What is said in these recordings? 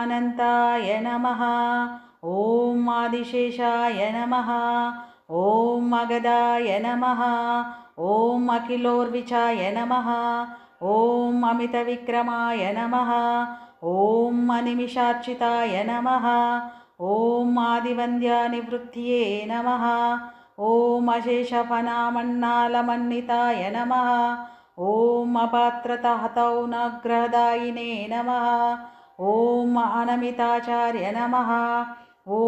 अनन्ताय नमः। ॐ आदिशेषाय नमः। ॐ मगधाय नमः। ॐ अखिलोर्विचाय नमः। ॐ अमितविक्रमाय नमः। ॐ अनिमिषार्चिताय नमः। ॐ आदिवन्द्यानिवृत्तये नमः। ॐ अशेषफनामन्नालमन्निताय नमः। ॐ अपात्रतहतौ नग्रहदायिने नमः। ॐ अनमिताचार्य नमः। ॐ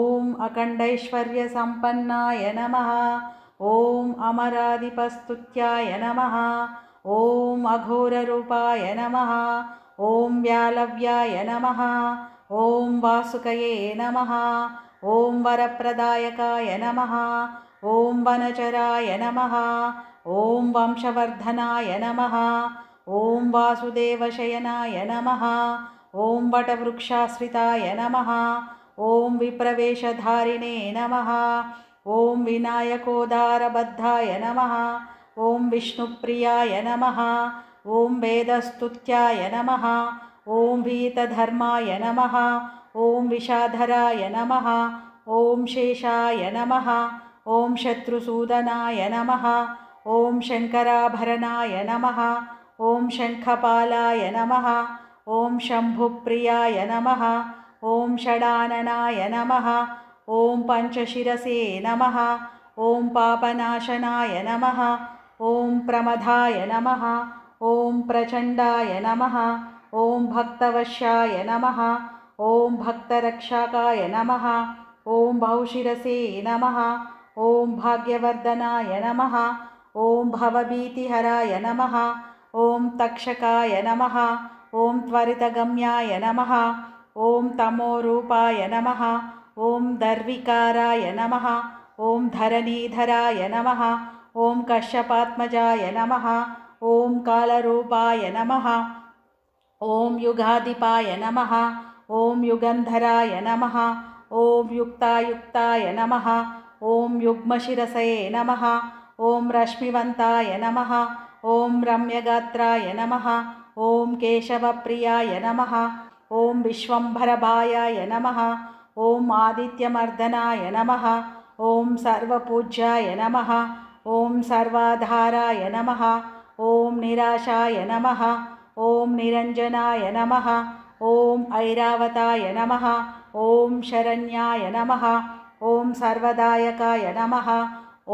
अखण्डैश्वर्यसम्पन्नाय नमः। ॐ अमराधिपस्तुत्याय नमः। ॐ अघोररूपाय नमः। ॐ व्यालव्याय नमः। ॐ वासुकये नमः। ॐ वरप्रदायकाय नमः। ॐ वनचराय नमः। ॐ वंशवर्धनाय नमः। ॐ वासुदेवशयनाय नमः। ॐ वटवृक्षाश्रिताय नमः। ॐ विप्रवेशधारिणे नमः। ॐ विनायकोदारबद्धाय नमः। ॐ विष्णुप्रियाय नमः। ॐ वेदस्तुत्याय नमः। ॐ वीतधर्माय नमः। ॐ विषाधराय नमः। ॐ शेषाय नमः। ॐ शत्रुसूदनाय नमः। ॐ शङ्कराभरणाय नमः। ॐ शङ्खपालाय नमः। ॐ शम्भुप्रियाय नमः। ॐ षडाननाय नमः। ॐ पञ्चशिरसे नमः। ॐ पापनाशनाय नमः। ॐ प्रमदाय नमः। ॐ प्रचण्डाय नमः। ॐ भक्तवश्याय नमः। ॐ भक्तरक्षकाय नमः। ॐ बहुशिरसे नमः। ॐ भाग्यवर्धनाय नमः। ॐ भवभीतिहराय नमः। ॐ तक्षकाय नमः। ॐ त्वरितगम्याय नमः। ॐ तमोरूपाय नमः। ॐ दर्विकाराय नमः। ॐ धरणीधराय नमः। ॐ कश्यपात्मजाय नमः। ॐ कालरूपाय नमः। ॐ युगाधिपाय नमः। ॐ युगन्धराय नमः। ॐ युक्तायुक्ताय नमः। ॐ युग्मशिरसे नमः। ॐ रश्मिवन्ताय नमः। ॐ रम्यगात्राय नमः। ॐ केशवप्रियाय नमः। ॐ विश्वम्भरभायाय नमः। ॐ आदित्यमर्दनाय नमः। ॐ सर्वपूज्याय नमः। ॐ सर्वाधाराय नमः। ॐ निराशाय नमः। ॐ निरञ्जनाय नमः। ॐ ऐरावताय नमः। ॐ शरण्याय नमः। ॐ सर्वदायकाय नमः।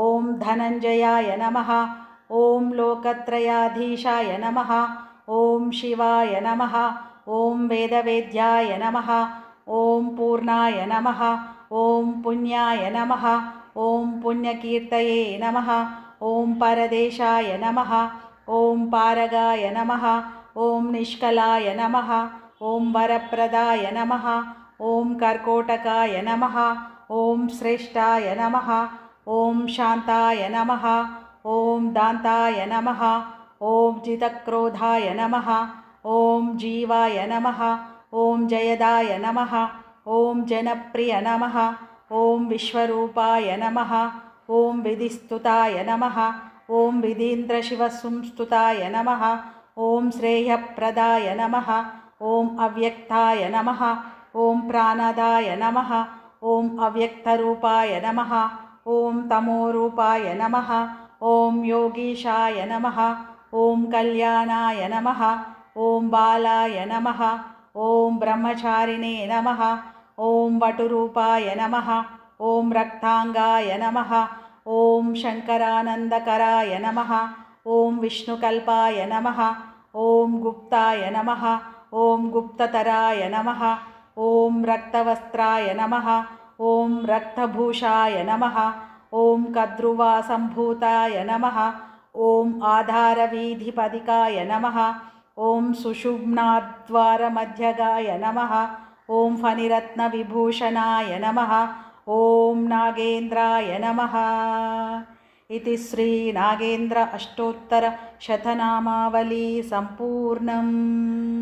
ॐ धनञ्जयाय नमः। ॐ लोकत्रयाधीशाय नमः। ॐ शिवाय नमः। ॐ वेदवेद्याय नमः। ॐ पूर्णाय नमः। ॐ पुण्याय नमः। ॐ पुण्यकीर्तये नमः। ॐ परदेशाय नमः। ॐ पारगाय नमः। ॐ निष्कलाय नमः। ॐ वरप्रदाय नमः। ॐ कर्कोटकाय नमः। ॐ श्रेष्ठाय नमः। ॐ शान्ताय नमः। ॐ दान्ताय नमः। ॐ जितक्रोधाय नमः। ॐ जीवाय नमः। ॐ जयदाय नमः। ॐ जनप्रिय नमः। ॐ विश्वरूपाय नमः। ॐ विधिस्तुताय नमः। ॐ विधीन्द्रशिवसंस्तुताय नमः। ॐ श्रेयप्रदाय नमः। ॐ अव्यक्ताय नमः। ॐ प्राणदाय नमः। ॐ अव्यक्तरूपाय नमः। ॐ तमोरूपाय नमः। ॐ योगीशाय नमः। ॐ कल्याणाय नमः। ॐ बालाय नमः। ॐ ब्रह्मचारिणे नमः। ॐ वटुरूपाय नमः। ॐ रक्ताङ्गाय नमः। ॐ शङ्करानन्दकराय नमः। ॐ विष्णुकल्पाय नमः। ॐ गुप्ताय नमः। ॐ गुप्ततराय नमः। ॐ रक्तवस्त्राय नमः। ॐ रक्तभूषाय नमः। ॐ कद्रुवासम्भूताय नमः। ॐ आधारवीधिपदिकाय नमः। ॐ सुषुम्नाद्वारमध्यगाय नमः। ॐ फणिरत्नविभूषणाय नमः। ॐ नागेन्द्राय नमः। इति श्रीनागेन्द्र अष्टोत्तरशतनामावली सम्पूर्णम्।